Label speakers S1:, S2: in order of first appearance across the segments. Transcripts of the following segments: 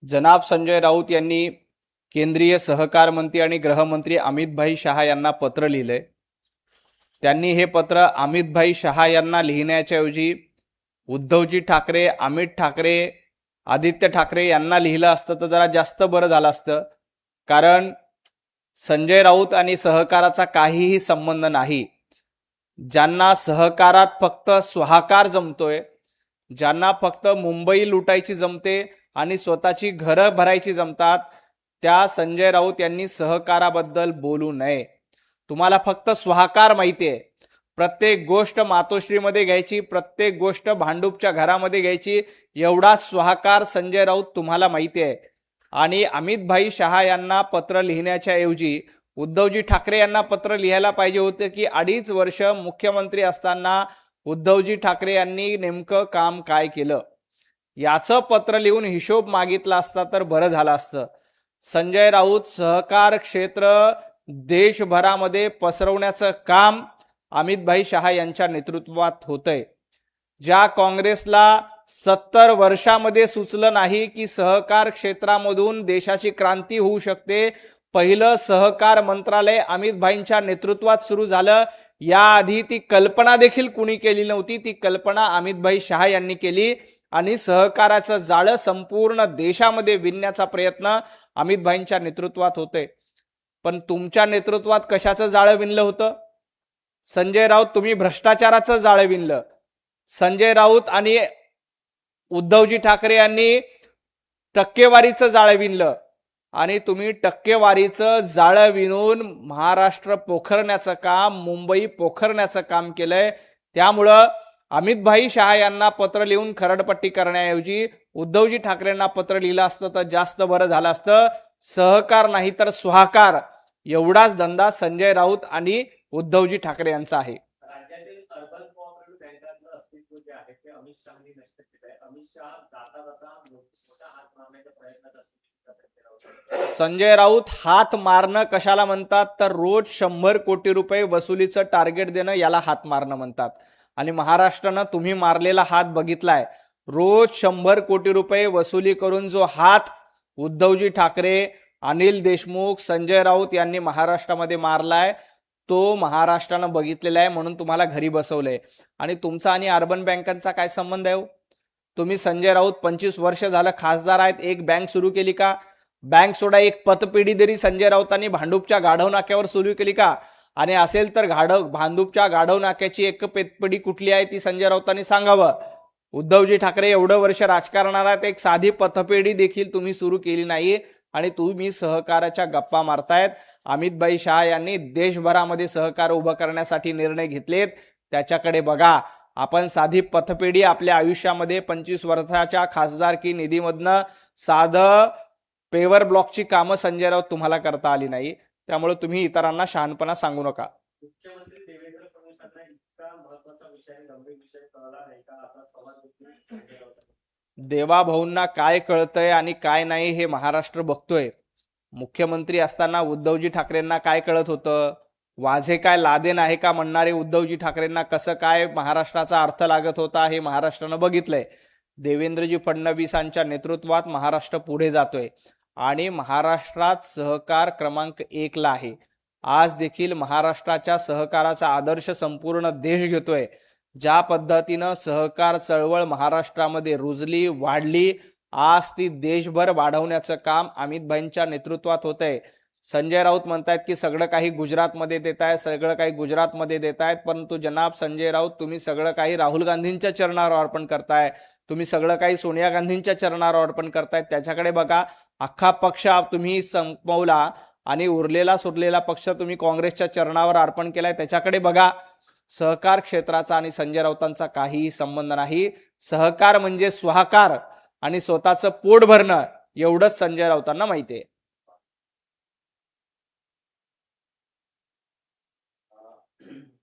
S1: जनाब संजय राऊत यांनी केंद्रीय सहकार मंत्री आणि गृहमंत्री अमित शहा यांना पत्र लिहिलंय। त्यांनी हे पत्र अमित शहा यांना लिहिण्याच्या ऐवजी उद्धवजी ठाकरे, अमित ठाकरे, आदित्य ठाकरे यांना लिहिलं असतं तर जरा जास्त बरं झालं असतं। कारण संजय राऊत आणि सहकाराचा काहीही संबंध नाही। ज्यांना सहकारात फक्त स्वाहाकार जमतोय, ज्यांना फक्त मुंबई लुटायची जमते आणि स्वतःची घरं भरायची जमतात, त्या संजय राऊत यांनी सहकाराबद्दल बोलू नये। तुम्हाला फक्त स्वाहाकार माहिती आहे। प्रत्येक गोष्ट मातोश्रीमध्ये घ्यायची, प्रत्येक गोष्ट भांडूपच्या घरामध्ये घ्यायची, एवढा स्वाहाकार संजय राऊत तुम्हाला माहिती आहे। आणि अमित शहा यांना पत्र लिहिण्याच्या ऐवजी उद्धवजी ठाकरे यांना पत्र लिहायला पाहिजे होते की 2.5 वर्ष मुख्यमंत्री असताना उद्धवजी ठाकरे यांनी नेमकं काम काय केलं याचं पत्र लिहून हिशोब मागितला असता तर बरं झालं असतं। संजय राऊत सहकार क्षेत्र देशभरामध्ये पसरवण्याचं काम अमित शहा यांच्या नेतृत्वात होतंय। ज्या काँग्रेसला 70 वर्षामध्ये सुचलं नाही की सहकार क्षेत्रामधून देशाची क्रांती होऊ शकते, पहिलं सहकार मंत्रालय अमित भाईंच्या नेतृत्वात सुरू झालं। याआधी ती कल्पना देखील कुणी केली नव्हती, ती कल्पना अमित शहा यांनी केली आणि सहकाराचं जाळं संपूर्ण देशामध्ये विणण्याचा प्रयत्न अमित भाईंच्या नेतृत्वात होते। पण तुमच्या नेतृत्वात कशाचं जाळं विणलं होतं? संजय राऊत, तुम्ही भ्रष्टाचाराचं जाळं विणलं। संजय राऊत आणि उद्धवजी ठाकरे यांनी टक्केवारीचं जाळं विणलं आणि तुम्ही टक्केवारीचं जाळं विणून महाराष्ट्र पोखरण्याचं काम, मुंबई पोखरण्याचं काम केलंय। त्यामुळं अमित शहा यांना पत्र लिहून खरडपट्टी करण्याऐवजी उद्धवजी ठाकरेंना पत्र लिहिलं असतं तर जास्त बरं झालं असतं। सहकार नाही तर स्वाहाकार एवढाच धंदा संजय राऊत आणि उद्धवजी ठाकरे यांचा आहे।
S2: राज्यातील अर्बन कोऑपरेटिव्ह बँकांचं अस्तित्व जे आहे ते अमित शहानी नष्ट केलंय। अमित शहा जाता जाता मोठा हात मारण्याचा प्रयत्न करतात।
S1: संजय राऊत हात मारणं कशाला म्हणतात तर रोज 100 कोटी रुपये वसुलीचं टार्गेट देणं याला हात मारणं म्हणतात। आणि महाराष्ट्रानं तुम्ही मारलेला हात बघितलाय। रोज 100 कोटी रुपये वसुली करून जो हात उद्धवजी ठाकरे, अनिल देशमुख, संजय राऊत यांनी महाराष्ट्रामध्ये मारलाय तो महाराष्ट्रानं बघितलेला आहे, म्हणून तुम्हाला घरी बसवलंय। आणि तुमचा आणि अर्बन बँकांचा काय संबंध आहे? तुम्ही संजय राऊत 25 वर्ष झालं खासदार आहेत, एक बँक सुरू केली का? बँक सोडा, एक पतपेढी तरी संजय राऊतांनी भांडूपच्या गाढव नाक्यावर सुरू केली का? आणि असेल तर भांडूपच्या गाढव नाक्याची एक पतपेढी कुठली आहे ती संजय राऊतांनी सांगावं। उद्धवजी ठाकरे एवढं वर्ष राजकारणात एक साधी पतपेढी देखील तुम्ही सुरू केली नाही आणि तुम्ही सहकाराच्या गप्पा मारतायत। अमित शहा यांनी देशभरामध्ये सहकार उभं करण्यासाठी निर्णय घेतलेत, त्याच्याकडे बघा। आपण साधी पतपेढी आपल्या आयुष्यामध्ये 25 वर्षाच्या खासदारकी निधीमधनं साधं पेवर ब्लॉकची कामं संजय राऊत तुम्हाला करता आली नाही। त्यामुळे तुम्ही इतरांना शहाणपणा सांगू नका।
S2: मुख्यमंत्री देवेंद्र फडणवीसांना इतका महत्त्वाचा विषय, गंभीर विषय कळला नाही का असा सवाल संजय राऊत।
S1: देवाभाऊंना काय कळतंय आणि काय नाही हे महाराष्ट्र बघतोय। मुख्यमंत्री असताना उद्धवजी ठाकरेंना काय कळत होतं? वाझे काय लादेन आहे का म्हणणारे उद्धवजी ठाकरेंना कसं काय महाराष्ट्राचा अर्थ लागत होता हे महाराष्ट्रानं बघितलंय। देवेंद्रजी फडणवीसांच्या नेतृत्वात महाराष्ट्र पुढे जातोय आणि महाराष्ट्रात सहकार क्रमांक 1 ला आहे। आज देखील महाराष्ट्राच्या सहकाराचा आदर्श संपूर्ण देश घेतोय। ज्या पद्धतीनं सहकार चळवळ महाराष्ट्रामध्ये रुजली, वाढली, आज ती देशभर वाढवण्याचं काम अमित भाईंच्या नेतृत्वात होतंय। संजय राऊत म्हणतायत की सगळं काही गुजरातमध्ये देतायत, सगळं काही गुजरातमध्ये देतायत, परंतु जनाब संजय राऊत, तुम्ही सगळं काही राहुल गांधींच्या चरणावर अर्पण करताय, तुम्ही सगळं काही सोनिया गांधींच्या चरणावर अर्पण करतायत। त्याच्याकडे बघा। अख्खा पक्ष तुम्ही संपवला आणि उरलेला सुरलेला पक्ष तुम्ही काँग्रेसच्या चरणावर अर्पण केलाय, त्याच्याकडे बघा। सहकार क्षेत्राचा आणि संजय राऊतांचा काहीही संबंध नाही। सहकार म्हणजे स्वाहाकार आणि स्वतःचं पोट भरणं एवढंच संजय राऊतांना माहिती आहे।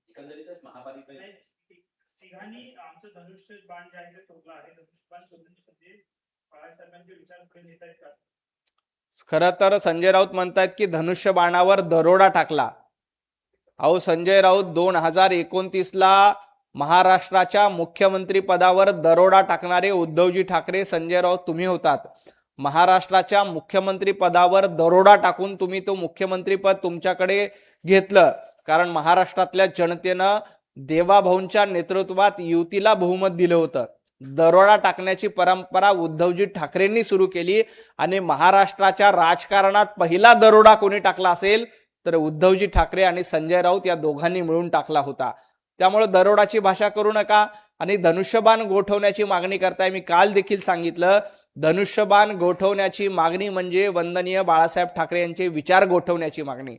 S2: एकंदरीतच महापालिका
S3: तिघांनी आमचं धनुष्य बाण जे आहे ते चोरलं आहे। धनुष्य बाण चोरण्याचे बाळासाहेबांचे विचार पुढे नेत आहेत का?
S1: खरं तर संजय राऊत म्हणतात की धनुष्य बाणावर दरोडा टाकला। अहो संजय राऊत 2029 ला महाराष्ट्राच्या मुख्यमंत्री पदावर दरोडा टाकणारे उद्धवजी ठाकरे, संजय राऊत तुम्ही होतात। महाराष्ट्राच्या मुख्यमंत्री पदावर दरोडा टाकून तुम्ही तो मुख्यमंत्रीपद तुमच्याकडे घेतलं, कारण महाराष्ट्रातल्या जनतेनं देवाभाऊंच्या नेतृत्वात युतीला बहुमत दिलं होतं. दरोडा टाकण्याची परंपरा उद्धवजी ठाकरेंनी सुरू केली आणि महाराष्ट्राच्या राजकारणात पहिला दरोडा कोणी टाकला असेल तर उद्धवजी ठाकरे आणि संजय राऊत या दोघांनी मिळून टाकला होता. त्यामुळे दरोडाची भाषा करू नका आणि धनुष्यबाण गोठवण्याची मागणी करताय. मी काल देखील सांगितलं, धनुष्यबाण गोठवण्याची मागणी म्हणजे वंदनीय बाळासाहेब ठाकरे यांचे विचार गोठवण्याची मागणी.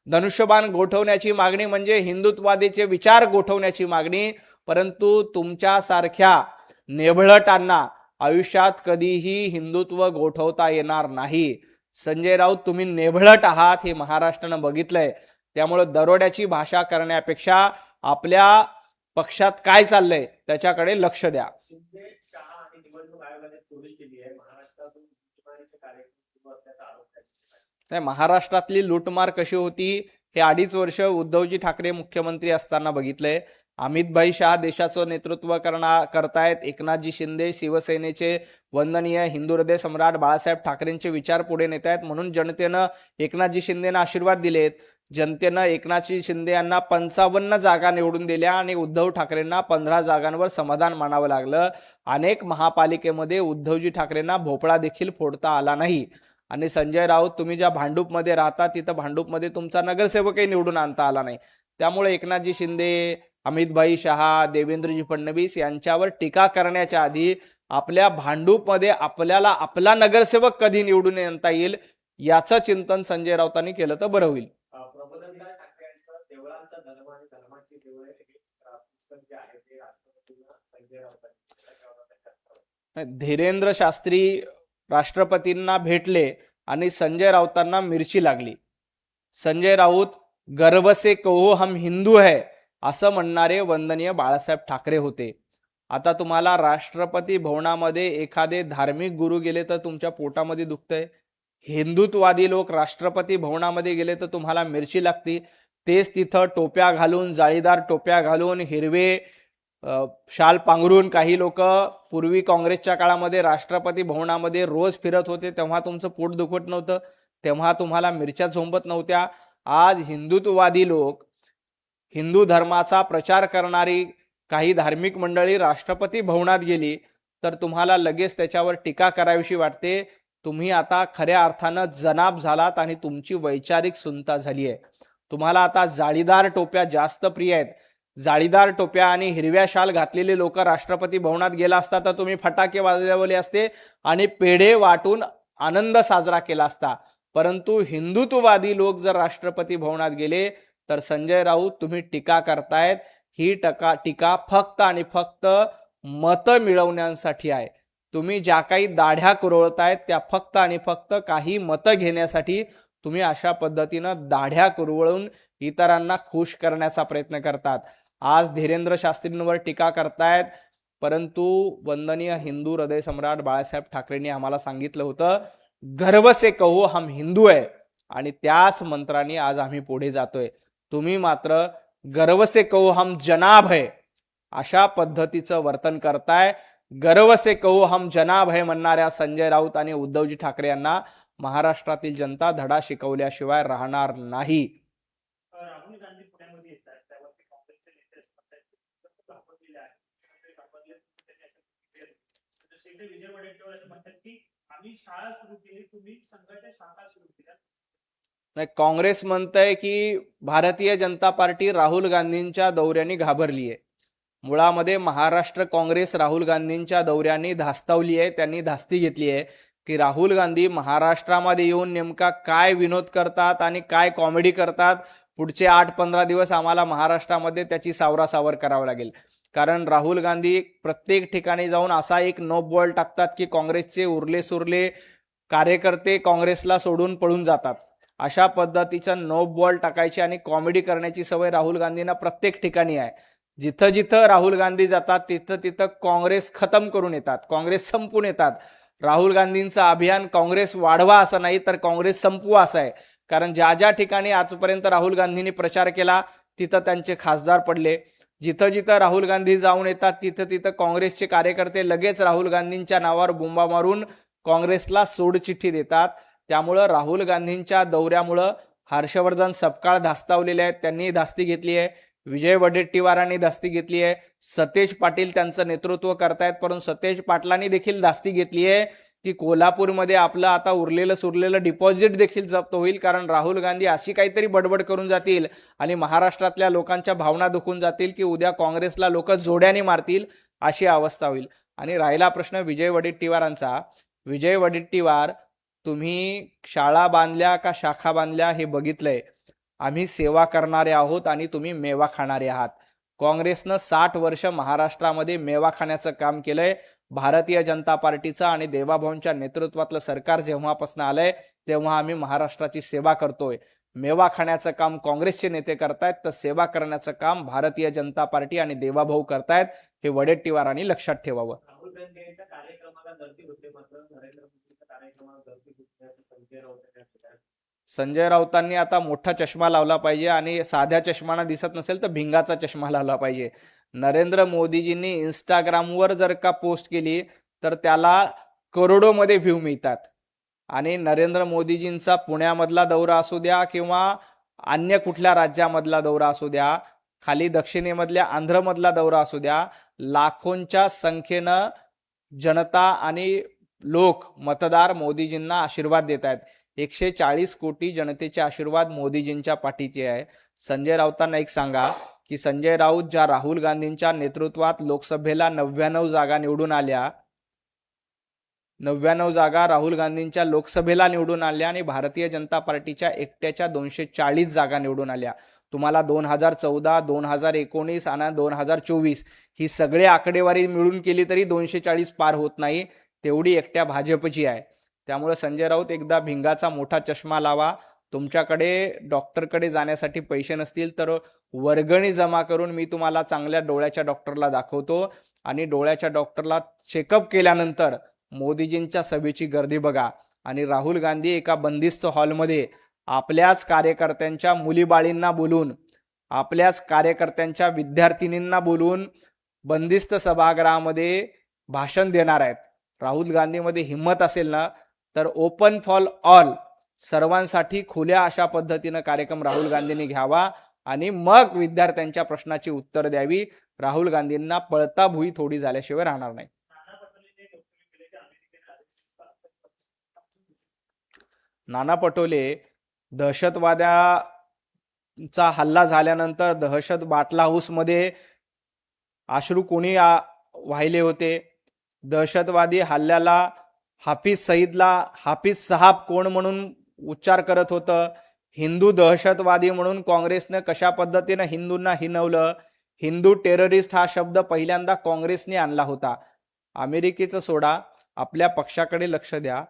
S1: धनुष्यबाण गोठवण्याची मागणी म्हणजे हिंदुत्वादीचे विचार गोठवण्याची मागणी. परंतु तुमच्यासारख्या नेभळटांना आयुष्यात कधीही हिंदुत्व गोठवता येणार नाही. संजय राऊत, तुम्ही नेभळट आहात हे महाराष्ट्रानं बघितलंय. त्यामुळे दरोड्याची भाषा करण्यापेक्षा आपल्या पक्षात काय चाललंय त्याच्याकडे लक्ष द्या.
S2: शिंदे, शहा आणि निवडणूक आयोगाने चोरी केली आहे. महाराष्ट्रातून लुटमारीचे कार्यक्रम सुरू असल्याचा आरोप आहे.
S1: नाही, महाराष्ट्रातली लूटमार कशी होती हे 2.5 वर्ष उद्धवजी ठाकरे मुख्यमंत्री असताना बघितलंय. अमितभाई शहा देशाचं नेतृत्व करतायत. एकनाथजी शिंदे शिवसेनेचे वंदनीय हिंदू हृदय सम्राट बाळासाहेब ठाकरेंचे विचार पुढे नेत आहेत. म्हणून जनतेनं एकनाथजी शिंदेना आशीर्वाद दिलेत. जनतेनं एकनाथजी शिंदे यांना 55 जागा निवडून दिल्या आणि उद्धव ठाकरेंना 15 जागांवर समाधान मानावं लागलं. अनेक महापालिकेमध्ये उद्धवजी ठाकरेंना भोपळा देखील फोडता आला नाही. आणि संजय राऊत, तुम्ही ज्या भांडूपमध्ये राहता तिथं भांडूपमध्ये तुमचा नगरसेवकही निवडून आणता आला नाही. त्यामुळे एकनाथजी शिंदे, अमितभाई शहा, देवेंद्रजी फडणवीस यांच्यावर टीका करण्याच्या आधी आपल्या भांडूपमध्ये आपल्याला आपला नगरसेवक कधी निवडून आणता येईल याचं चिंतन संजय राऊतांनी केलं तर बरं होईल.
S2: प्रबोधनकार ठाकरे यांचं देवळांचा धर्म आणि धर्माची देवळे हे पुस्तक जे आहे ते राष्ट्रपतींना संजय राऊतांनी
S1: धीरेंद्र शास्त्री राष्ट्रपतींना भेटले आणि संजय राऊतांना मिरची लागली. संजय राऊत गर्व से कहो हम हिंदू है असं म्हणणारे वंदनीय बाळासाहेब ठाकरे होते. आता तुम्हाला राष्ट्रपती भवनामध्ये एखादे धार्मिक गुरु गेले तर तुमच्या पोटामध्ये दुखतंय. हिंदुत्ववादी लोक राष्ट्रपती भवनामध्ये गेले तर तुम्हाला मिरची लागती. तेच तिथं टोप्या घालून, जाळीदार टोप्या घालून, हिरवे शाल पांघरून काही लोक पूर्वी काँग्रेसच्या काळामध्ये राष्ट्रपती भवनामध्ये रोज फिरत होते. तेव्हा तुमचं पोट दुखत नव्हतं, तेव्हा तुम्हाला मिरच्या झोंबत नव्हत्या. आज हिंदुत्ववादी लोक, हिंदू धर्माचा प्रचार करणारी काही धार्मिक मंडळी राष्ट्रपती भवनात गेली तर तुम्हाला लगेच त्याच्यावर टीका करावीशी वाटते. तुम्ही आता खऱ्या अर्थानं जनाब झालात आणि तुमची वैचारिक सुन्नता झाली आहे. तुम्हाला आता जाळीदार टोप्या जास्त प्रिय आहेत. जाळीदार टोप्या आणि हिरव्या शाल घातलेले लोक राष्ट्रपती भवनात गेला असता तर तुम्ही फटाके वाजवले असते आणि पेढे वाटून आनंद साजरा केला असता. परंतु हिंदुत्ववादी लोक जर राष्ट्रपती भवनात गेले तर संजय राऊत, तुम्ही टीका करतायत. ही टीका फक्त आणि फक्त मतं मिळवण्यासाठी आहे. तुम्ही ज्या काही दाढ्या कुरवळतायत त्या फक्त आणि फक्त काही मतं घेण्यासाठी तुम्ही अशा पद्धतीनं दाढ्या कुरवळून इतरांना खुश करण्याचा प्रयत्न करतात. आज धीरेंद्र शास्त्रींवर टीका करतायत, परंतु वंदनीय हिंदू हृदय सम्राट बाळासाहेब ठाकरेंनी आम्हाला सांगितलं होतं, गर्व से कहो हम हिंदू आहे. आणि त्याच मंत्राने आज आम्ही पुढे जातोय. तुम्ही मात्र गर्व से कहो हम जनाब है अशा पद्धतीचं वर्तन करताय. गर्व से कहो हम जनाब है म्हणणाऱ्या संजय राऊत आणि उद्धवजी ठाकरे यांना महाराष्ट्रातील जनता धडा शिकवल्याशिवाय राहणार नाही.
S3: राहुल गांधी पुण्यामध्ये येतात, त्यावरती काँग्रेसचे नेते घाबरलेले आहेत. विजय वडेट्टीवार असं म्हणतात की आम्ही शाळा सुरू केली, तुम्ही संघाच्या शाखा सुरू केल्या.
S1: नाही, काँग्रेस म्हणतंय की भारतीय जनता पार्टी राहुल गांधींच्या दौऱ्याने घाबरली आहे. मुळामध्ये महाराष्ट्र काँग्रेस राहुल गांधींच्या दौऱ्यांनी धास्तावली आहे. त्यांनी धास्ती घेतली आहे की राहुल गांधी महाराष्ट्रामध्ये येऊन नेमका काय विनोद करतात आणि काय कॉमेडी करतात. पुढचे 8-15 दिवस आम्हाला महाराष्ट्रामध्ये त्याची सावरासावर करावं लागेल. कारण राहुल गांधी प्रत्येक ठिकाणी जाऊन असा एक नो बॉल टाकतात की काँग्रेसचे उरले सुरले कार्यकर्ते काँग्रेसला सोडून पळून जातात. अशा पद्धतीचं नो बॉल टाकायची आणि कॉमेडी करण्याची सवय राहुल गांधींना प्रत्येक ठिकाणी आहे. जिथं जिथं राहुल गांधी जातात तिथं तिथं काँग्रेस खतम करून येतात, काँग्रेस संपून येतात. राहुल गांधींचं अभियान काँग्रेस वाढवा असं नाही तर काँग्रेस संपवा असं आहे. कारण ज्या ज्या ठिकाणी आजपर्यंत राहुल गांधींनी प्रचार केला तिथं त्यांचे खासदार पडले. जिथं जिथं राहुल गांधी जाऊन येतात तिथं तिथं काँग्रेसचे कार्यकर्ते लगेच राहुल गांधींच्या नावावर बोंबा मारून काँग्रेसला सोडचिठ्ठी देतात. त्यामुळं राहुल गांधींच्या दौऱ्यामुळं हर्षवर्धन सपकाळ धास्तावलेले आहेत, त्यांनी धास्ती घेतली आहे. विजय वडेट्टीवारांनी धास्ती घेतली आहे. सतेज पाटील त्यांचं नेतृत्व करतायत, परंतु सतेज पाटलांनी देखील धास्ती घेतली आहे की कोल्हापूरमध्ये आपलं आता उरलेलं सुरलेलं डिपॉझिट देखील जप्त होईल, कारण राहुल गांधी अशी काहीतरी बडबड करून जातील आणि महाराष्ट्रातल्या लोकांच्या भावना दुखून जातील की उद्या काँग्रेसला लोक जोड्याने मारतील, अशी अवस्था होईल. आणि राहिला प्रश्न विजय वडेट्टीवारांचा. विजय वडेट्टीवार, तुम्ही शाळा बांधल्या का शाखा बांधल्या हे बघितलंय. आम्ही सेवा करणारे आहोत आणि तुम्ही मेवा खाणारे आहात. काँग्रेसनं 60 वर्ष महाराष्ट्रामध्ये मेवा खाण्याचं काम केलंय. भारतीय जनता पार्टीचं आणि देवाभाऊंच्या नेतृत्वातलं सरकार जेव्हापासून आलंय तेव्हा आम्ही महाराष्ट्राची सेवा करतोय. मेवा खाण्याचं काम काँग्रेसचे नेते करतायत, तर सेवा करण्याचं काम भारतीय जनता पार्टी आणि देवाभाऊ करतायत. हे वडेट्टीवारांनी लक्षात ठेवावं.
S2: राहुल गांधी यांच्या कार्यक्रमाला गर्दी होते, मात्र नरेंद्र मोदींच्या कार्यक्रमाला गर्दी होत नाही असं संजय राऊत यांनी म्हटलं.
S1: संजय राऊतांनी आता मोठा चष्मा लावला पाहिजे आणि साध्या चष्माना दिसत नसेल तर भिंगाचा चष्मा लावला पाहिजे. नरेंद्र मोदीजींनी इंस्टाग्रामवर जर का पोस्ट केली तर त्याला करोडोमध्ये व्ह्यू मिळतात. आणि नरेंद्र मोदीजींचा पुण्यामधला दौरा असू द्या किंवा अन्य कुठल्या राज्यामधला दौरा असू द्या, खाली दक्षिणेमधल्या आंध्रमधला दौरा असू द्या, लाखोंच्या संख्येनं जनता आणि लोक मतदार मोदीजींना आशीर्वाद देत आहेत. 140 कोटी जनतेचे आशीर्वाद मोदीजींच्या पाठीचे आहे. संजय राऊतांना एक सांगा की संजय राऊत ज्या राहुल गांधींच्या नेतृत्वात लोकसभेला 99 जागा निवडून आल्या, 99 जागा राहुल गांधींच्या लोकसभेला निवडून आल्या आणि भारतीय जनता पार्टीच्या एकट्याच्या 240 जागा निवडून आल्या. तुम्हाला 2014, 2019 आणि 2024 ही सगळे आकडेवारी मिळून केली तरी 240 पार होत नाही, तेवढी एकट्या भाजपची आहे. त्यामुळे संजय राऊत एकदा भिंगाचा मोठा चष्मा लावा. तुमच्याकडे डॉक्टरकडे जाण्यासाठी पैसे नसतील तर वर्गणी जमा करून मी तुम्हाला चांगल्या डोळ्याच्या डॉक्टरला दाखवतो आणि डोळ्याच्या डॉक्टरला चेकअप केल्यानंतर मोदीजींच्या सभेची गर्दी बघा. आणि राहुल गांधी एका बंदिस्त हॉलमध्ये आपल्याच कार्यकर्त्यांच्या मुलीबाळींना बोलून, आपल्याच कार्यकर्त्यांच्या विद्यार्थिनींना बोलून बंदिस्त सभागृहामध्ये भाषण देणार आहेत. राहुल गांधीमध्ये हिंमत असेल ना तर ओपन फॉर ऑल, सर्वांसाठी खुल्या अशा पद्धतीनं कार्यक्रम राहुल गांधींनी घ्यावा आणि मग विद्यार्थ्यांच्या प्रश्नाची उत्तर द्यावी. राहुल गांधींना पळता भुई थोडी झाल्याशिवाय राहणार नाही. नाना पटोले, दहशतवाद्याचा हल्ला झाल्यानंतर दहशत बाटला हाऊसमध्ये अश्रू कोणी वाहिले होते. दहशतवादी हल्ल्याला हाफिज सईदला हाफिज साहब कोण म्हणून उच्चार करत होतं. हिंदू दहशतवादी म्हणून काँग्रेसने कशा पद्धतीनं हिंदूंना हिनवलं. हिंदू टेररिस्ट हा शब्द पहिल्यांदा काँग्रेसने आणला होता. अमेरिकेचं सोडा, आपल्या पक्षाकडे लक्ष द्या.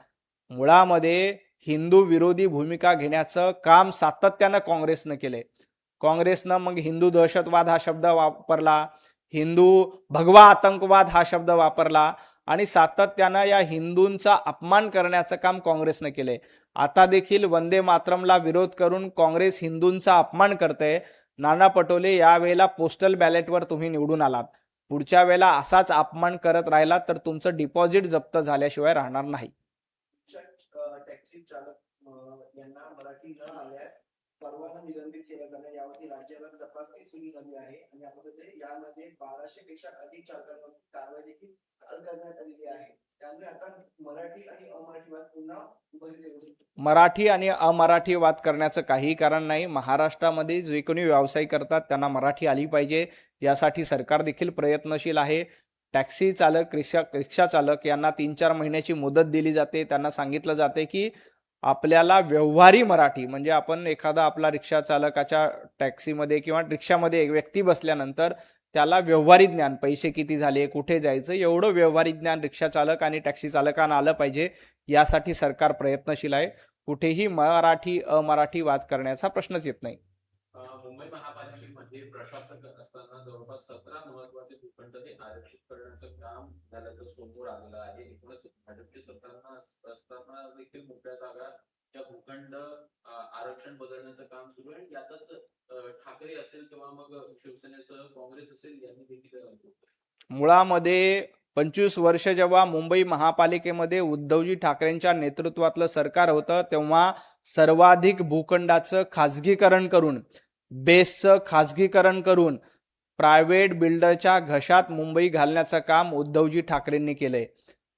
S1: मुळामध्ये हिंदू विरोधी भूमिका घेण्याचं काम सातत्यानं काँग्रेसनं केलंय. काँग्रेसनं मग हिंदू दहशतवाद हा शब्द वापरला, हिंदू भगवा आतंकवाद हा शब्द वापरला आणि सातत्यानं या हिंदूंचा अपमान करण्याचं काम काँग्रेसनं केलंय. आता देखील वंदे मातरमला विरोध करून काँग्रेस हिंदूंचा अपमान करते. नाना पटोले, यावेळेला पोस्टल बॅलेटवर तुम्ही निवडून आलात, पुढच्या वेळेला असाच अपमान करत राहिला तर तुमचं डिपॉझिट जप्त झाल्याशिवाय राहणार नाही.
S4: टॅक्सी चालक यांना मराठी न आल्यास परवाना निलंबित केला जाणार, यावरती राज्यभर तपासणी सुरू झाली आहे आणि यामध्ये 1200 पेक्षा अधिक चालकांवर कारवाई देखील करण्यात आलेली आहे. त्यामुळे आता मराठी आणि अमराठीवाद पुन्हा उभारले होते.
S1: मराठी आणि अमराठीवाद करण्याचं काही कारण नाही. महाराष्ट्रामध्ये जे कोणी व्यवसाय करतात त्यांना मराठी आली पाहिजे, यासाठी सरकार देखील प्रयत्नशील आहे. टॅक्सी चालक, रिक्षा चालक यांना 3-4 महिन्याची मुदत दिली जाते. त्यांना सांगितलं जाते की आपल्याला व्यवहारी मराठी, म्हणजे आपण एखादा आपला रिक्षा चालकाच्या टॅक्सीमध्ये किंवा रिक्षामध्ये एक व्यक्ती बसल्यानंतर त्याला व्यवहारी ज्ञान, पैसे किती झाले, कुठे जायचं, एवढं व्यवहारी ज्ञान रिक्षा चालक आणि टॅक्सी चालकांना आलं पाहिजे. यासाठी सरकार प्रयत्नशील आहे. कुठेही मराठी अमराठी वाद करण्याचा प्रश्नच येत नाही.
S5: मुंबई महापालिकेमध्ये प्रशासक असताना जवळपास 17 महत्वाचे भूखंड हे आरक्षित करण्याचं काम झाल्याचं समोर आलेलं आहे. एकूणच भाजपचे सत्तांना असताना देखील मोठ्या जागा या भूखंड आरक्षण बदलण्याचं काम सुरू आहे. यातच ठाकरे असेल किंवा मग शिवसेनेसह काँग्रेस असेल यांनी देखील
S1: मुळामध्ये 25 वर्ष जेव्हा मुंबई महापालिकेमध्ये उद्धवजी ठाकरेंच्या नेतृत्वातलं सरकार होतं तेव्हा सर्वाधिक भूखंडाचं खाजगीकरण करून, बेस्टचं खाजगीकरण करून प्रायव्हेट बिल्डरच्या घशात मुंबई घालण्याचं काम उद्धवजी ठाकरेंनी केलंय.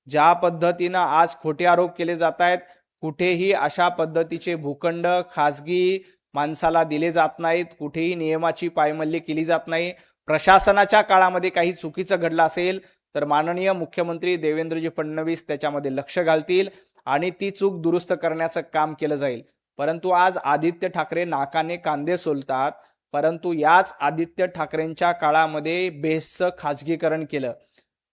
S1: ज्या पद्धतीनं आज खोटे आरोप केले जात आहेत, कुठेही अशा पद्धतीचे भूखंड खाजगी माणसाला दिले जात नाहीत, कुठेही नियमाची पायमल्ली केली जात नाही. प्रशासनाच्या काळामध्ये काही चुकीचं घडलं असेल तर माननीय मुख्यमंत्री देवेंद्रजी फडणवीस त्याच्यामध्ये लक्ष घालतील आणि ती चूक दुरुस्त करण्याचं काम केलं जाईल. परंतु आज आदित्य ठाकरे नाकाने कांदे सोलतात, परंतु याच आदित्य ठाकरेंच्या काळामध्ये बेस्टचं खाजगीकरण केलं.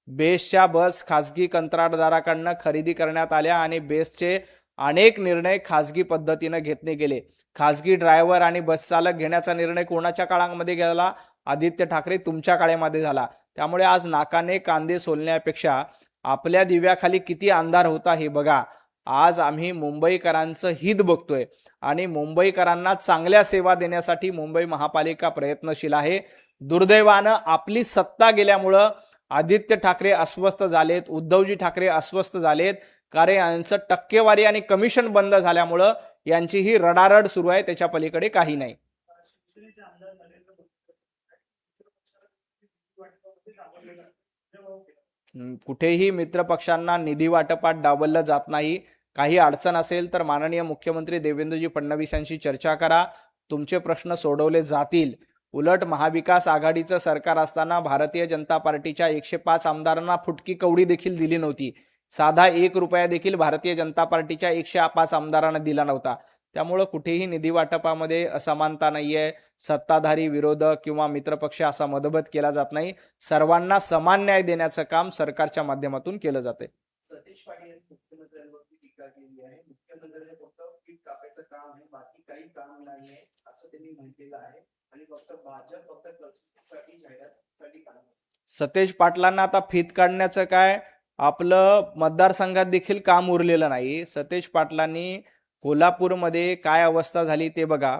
S1: बेस्टच्या बस खाजगी कंत्राटदाराकडनं खरेदी करण्यात आल्या आणि बेस्टचे अनेक निर्णय खाजगी पद्धतीनं घेतले गेले. खाजगी ड्रायव्हर आणि बस चालक घेण्याचा निर्णय कोणाच्या काळामध्ये गेला? आदित्य ठाकरे तुमच्या काळामध्ये झाला. त्यामुळे आज नाकाने कांदे सोलण्यापेक्षा आपल्या दिव्याखाली किती अंधार होता हे बघा. आज आम्ही मुंबईकरांचं हित बघतोय आणि मुंबईकरांना चांगल्या सेवा देण्यासाठी मुंबई महापालिका प्रयत्नशील आहे. दुर्दैवानं आपली सत्ता गेल्यामुळं आदित्य ठाकरे अस्वस्थ झालेत, उद्धवजी ठाकरे अस्वस्थ झालेत, कारण यांचं टक्केवारी आणि कमिशन बंद झाल्यामुळं यांची ही रडारड सुरू आहे, त्याच्या पलीकडे काही नाही.
S3: शिवसेनेचे आमदार नरेंद्र मोदी
S1: कुठेही मित्रपक्षांना निधी वाटपात डावललं जात नाही. काही अडचण असेल तर माननीय मुख्यमंत्री देवेंद्रजी फडणवीस यांशी चर्चा करा, तुमचे प्रश्न सोडवले जातील. उलट महाविकास आघाडीचं सरकार असताना भारतीय जनता पार्टीच्या 105 आमदारांना फुटकी कवडी देखील दिली नव्हती. साधा 1 रुपया देखील भारतीय जनता पार्टीच्या 105 आमदारांना दिला नव्हता. त्यामुळं कुठेही निधी वाटपामध्ये असमानता नाहीये. सत्ताधारी, विरोधक किंवा मित्रपक्ष असा मदभेद केला जात नाही. सर्वांना समान न्याय देण्याचं काम सरकारच्या माध्यमातून केलं जाते.
S4: सतीश पाटील यांनी मुख्यमंत्र्यांवरती टीका केली आहे. मुख्यमंत्र्यांनी फक्त पीक कापायचं काम आहे, बाकी काही काम नाहीये असं त्यांनी म्हटलेलं आहे आणि फक्त भाजप फक्त प्रसिद्धीसाठी, जाहिरातीसाठी काम करते.
S1: सतेज पाटलांना आता फीत काढण्याचं काय, आपलं मतदारसंघात देखील काम उरलेलं नाही. सतेज पाटलांनी कोल्हापूरमध्ये काय अवस्था झाली ते बघा.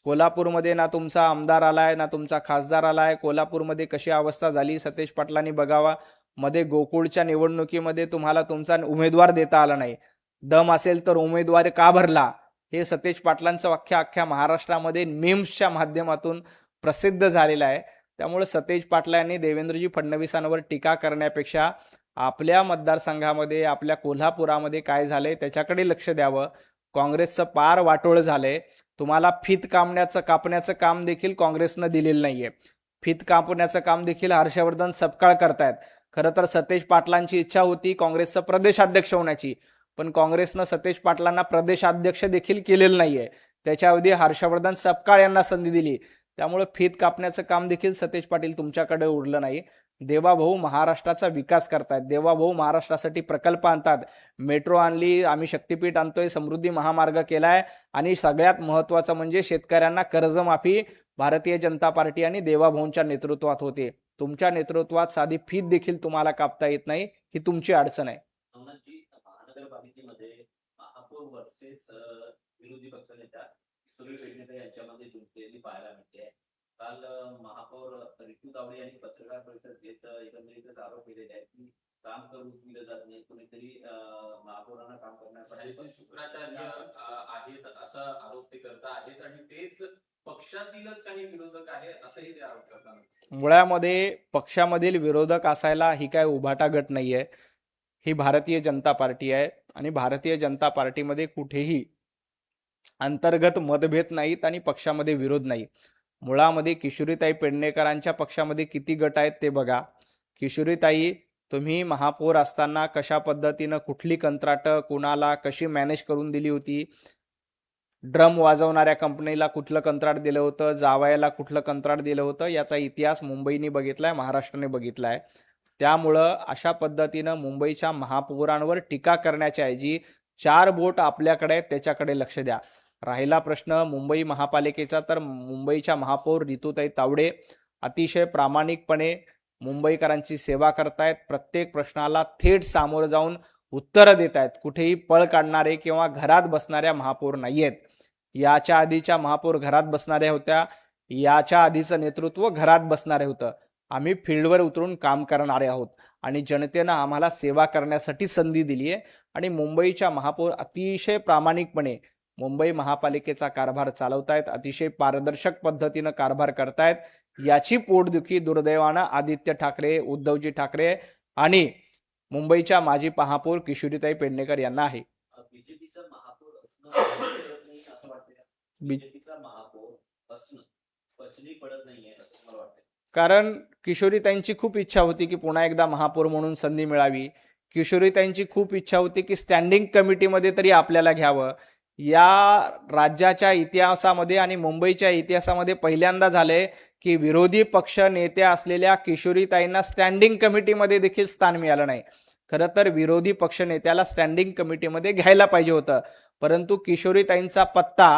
S1: कोल्हापूरमध्ये ना तुमचा आमदार आलाय ना तुमचा खासदार आलाय. कोल्हापूरमध्ये कशी अवस्था झाली सतेज पाटलांनी बघावा. मध्ये गोकुळच्या निवडणुकीमध्ये तुम्हाला तुमचा उमेदवार देता आला नाही. दम असेल तर उमेदवार का भरला, हे सतेज पाटलांचं वाक्य अख्ख्या महाराष्ट्रामध्ये मीम्सच्या माध्यमातून प्रसिद्ध झालेलं आहे. त्यामुळे सतेज पाटलांनी देवेंद्रजी फडणवीसांवर टीका करण्यापेक्षा आपल्या मतदारसंघामध्ये, आपल्या कोल्हापुरामध्ये काय झालंय त्याच्याकडे लक्ष द्यावं. काँग्रेसचं पार वाटोळ झालंय. तुम्हाला फीत कापण्याचं काम देखील काँग्रेसनं दिलेलं नाहीये. फीत कापण्याचं काम देखील हर्षवर्धन सपकाळ करतायत. खरं तर सतेज पाटलांची इच्छा होती काँग्रेसचा प्रदेशाध्यक्ष होण्याची, पण काँग्रेसनं सतेज पाटलांना प्रदेशाध्यक्ष देखील केलेलं नाहीये. त्याच्याऐवजी हर्षवर्धन सपकाळ यांना संधी दिली. त्यामुळे फीत कापण्याचं काम देखील सतेज पाटील तुमच्याकडे उरलं नाही. देवाभाऊ महाराष्ट्राचा विकास करतायत. देवाभाऊ महाराष्ट्रासाठी प्रकल्प आणतात. मेट्रो आणली, आम्ही शक्तीपीठ आणतोय, समृद्धी महामार्ग केलाय आणि सगळ्यात महत्वाचं म्हणजे शेतकऱ्यांना कर्जमाफी भारतीय जनता पार्टी आणि देवाभाऊंच्या नेतृत्वात होते. तुमच्या नेतृत्वात साधी फीत देखील तुम्हाला कापता येत नाही, ही तुमची अडचण आहे.
S5: महानगरपालिकेमध्ये महापौर वर्सेस विरोधी पक्षनेत्या किशोरी पेडणेकर यांच्यामध्ये जुंपलेली पाहायला मिळते. काल महापौर रितू तावडे यांनी पत्रकार परिषद घेत एकंदरीतच आरोप केलेले आहेत की काम करून दिलं जात नाही, कोणीतरी महापौरांना काम करण्यासाठी शुक्राचार्य आहेत असा आरोप ते करत आहेत आणि तेच पक्षातीलच काही विरोधक आहे असंही ते आरोप करतात.
S1: मुळामध्ये पक्षामधील विरोधक असायला ही काय उभाटा गट नाहीये. ही भारतीय जनता पार्टी आहे आणि भारतीय जनता पार्टीमध्ये कुठेही अंतर्गत मतभेद नाहीत आणि पक्षामध्ये विरोध नाही. मुळामध्ये किशोरीताई पेडणेकरांच्या पक्षामध्ये किती गट आहेत ते बघा. किशोरीताई, तुम्ही महापौर असताना कशा पद्धतीनं कुठली कंत्राटं कुणाला कशी मॅनेज करून दिली होती, ड्रम वाजवणाऱ्या कंपनीला कुठलं कंत्राट दिलं होतं, जावयाला कुठलं कंत्राट दिलं होतं, याचा इतिहास मुंबईने बघितलाय, महाराष्ट्राने बघितलाय. त्यामुळं अशा पद्धतीनं मुंबईच्या महापौरांवर टीका करण्याच्या ऐवजी 4 बोट आपल्याकडे आहेत त्याच्याकडे लक्ष द्या. राहिला प्रश्न मुंबई महापालिकेचा, तर मुंबईच्या महापौर रितूताई तावडे अतिशय प्रामाणिकपणे मुंबईकरांची सेवा करतायत. प्रत्येक प्रश्नाला थेट सामोरं जाऊन उत्तरं देत आहेत. कुठेही पळ काढणारे किंवा घरात बसणाऱ्या महापौर नाहीयेत. याच्या आधीच्या महापौर घरात बसणाऱ्या होत्या, याच्या आधीचं नेतृत्व घरात बसणारे होतं. आम्ही फील्डवर उतरून काम करणारे आहोत आणि जनतेनं आम्हाला सेवा करण्यासाठी संधी दिली आहे आणि मुंबईच्या महापौर अतिशय प्रामाणिकपणे मुंबई महापालिकेचा कारभार चालवतायत, अतिशय पारदर्शक पद्धतीनं कारभार करतायत. याची पोटदुखी दुर्दैवानं आदित्य ठाकरे, उद्धवजी ठाकरे आणि मुंबईच्या माजी महापौर किशोरीताई पेडणेकर यांना आहे.
S6: बीजेपीचा महापौर असणं पडत नाही असं वाटतं का? बीजेपीचा महापौर असणं पचनी पडत नाहीये असं मला वाटतं.
S1: कारण किशोरीताईंची खूप इच्छा होती की पुन्हा एकदा महापौर म्हणून संधी मिळावी. किशोरीताईंची खूप इच्छा होती की स्टँडिंग कमिटीमध्ये तरी आपल्याला घ्यावं. या राज्याच्या इतिहासामध्ये आणि मुंबईच्या इतिहासामध्ये पहिल्यांदा झालंय की विरोधी पक्ष नेत्या असलेल्या किशोरीताईंना स्टँडिंग कमिटीमध्ये देखील स्थान मिळालं नाही. खरं तर विरोधी पक्ष नेत्याला स्टँडिंग कमिटीमध्ये घ्यायला पाहिजे होतं, परंतु किशोरीताईंचा पत्ता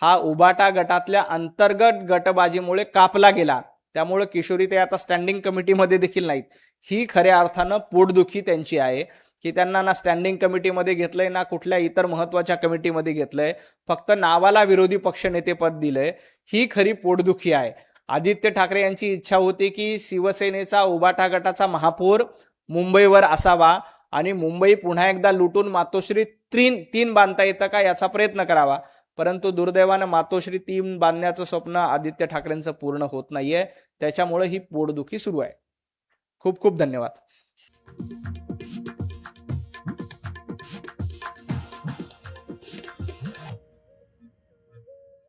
S1: हा उबाटा गटातल्या अंतर्गत गटबाजीमुळे कापला गेला. त्यामुळे किशोरीताई आता स्टँडिंग कमिटीमध्ये देखील नाहीत. ही खऱ्या अर्थानं पोटदुखी त्यांची आहे की त्यांना ना स्टँडिंग कमिटीमध्ये घेतलंय ना कुठल्या इतर महत्त्वाच्या कमिटीमध्ये घेतलंय, फक्त नावाला विरोधी पक्षनेतेपद दिलंय. ही खरी पोटदुखी आहे. आदित्य ठाकरे यांची इच्छा होती की शिवसेनेचा उबाटा गटाचा महापौर मुंबईवर असावा आणि मुंबई पुन्हा एकदा लुटून मातोश्री तीन बांधता येतं का याचा प्रयत्न करावा. परंतु दुर्दैवानं मातोश्री 3 बांधण्याचं स्वप्न आदित्य ठाकरेंचं पूर्ण होत नाहीये. त्याच्यामुळे ही पोटदुखी सुरू आहे. खूप खूप धन्यवाद.